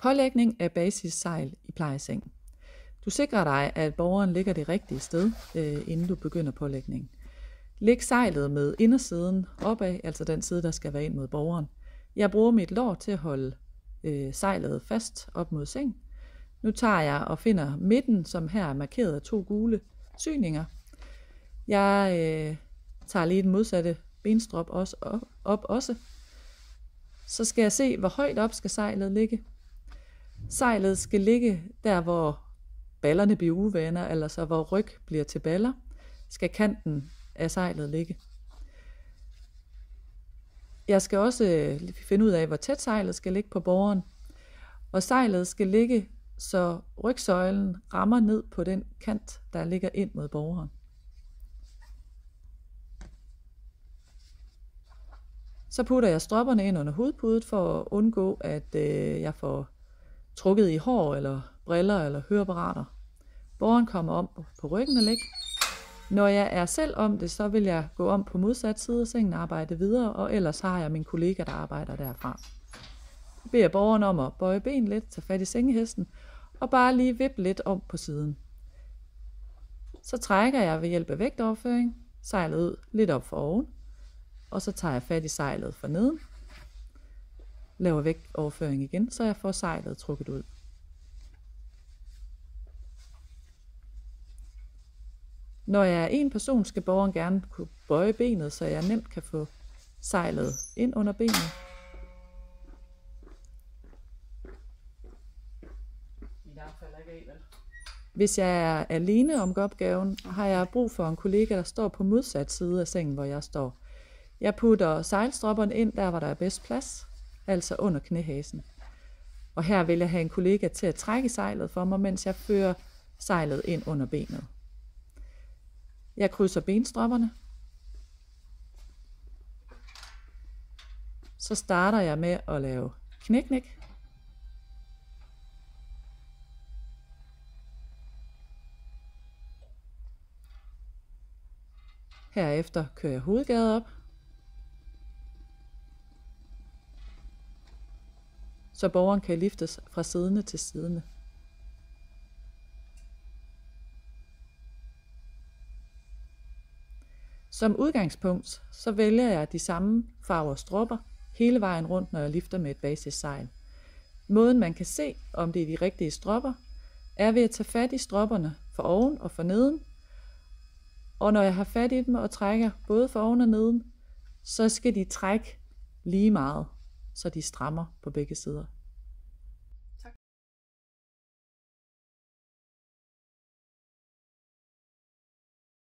Pålægning af basissejl i plejeseng. Du sikrer dig, at borgeren ligger det rigtige sted, inden du begynder pålægningen. Læg sejlet med indersiden opad, altså den side, der skal være ind mod borgeren. Jeg bruger mit lår til at holde sejlet fast op mod seng. Nu tager jeg og finder midten, som her er markeret af 2 gule syninger. Jeg tager lige den modsatte benstrop også. Så skal jeg se, hvor højt op skal sejlet ligge. Sejlet skal ligge der, hvor ballerne bliver uvenner, eller så hvor ryg bliver til baller, skal kanten af sejlet ligge. Jeg skal også finde ud af, hvor tæt sejlet skal ligge på borgeren. Og sejlet skal ligge, så rygsøjlen rammer ned på den kant, der ligger ind mod borgeren. Så putter jeg stropperne ind under hovedpudet for at undgå, at jeg får trukket i hår eller briller eller høreapparater. Borgeren kommer om på ryggen og ligge. Når jeg er selv om det, så vil jeg gå om på modsat side af sengen og arbejde videre, og ellers har jeg min kollega, der arbejder derfra. Jeg beder borgeren om at bøje ben lidt, tage fat i sengehesten og bare lige vippe lidt om på siden. Så trækker jeg ved hjælp af vægtoverføring sejlet ud lidt op for oven, og så tager jeg fat i sejlet for neden, laver vægtoverføring igen, så jeg får sejlet trukket ud. Når jeg er en person, skal borgeren gerne kunne bøje benet, så jeg nemt kan få sejlet ind under benet. Hvis jeg er alene om opgaven, har jeg brug for en kollega, der står på modsat side af sengen, hvor jeg står. Jeg putter sejlstropperne ind der, hvor der er bedst plads, altså under knæhasen. Og her vil jeg have en kollega til at trække sejlet for mig, mens jeg fører sejlet ind under benet. Jeg krydser benstropperne. Så starter jeg med at lave knæk-knæk. Herefter kører jeg hovedgade op, så borgeren kan liftes fra siddende til siddende. Som udgangspunkt, så vælger jeg de samme farver stropper hele vejen rundt, når jeg lifter med et basissejl. Måden man kan se, om det er de rigtige stropper, er ved at tage fat i stropperne for oven og for neden. Og når jeg har fat i dem og trækker både for oven og neden, så skal de trække lige meget, så de strammer på begge sider.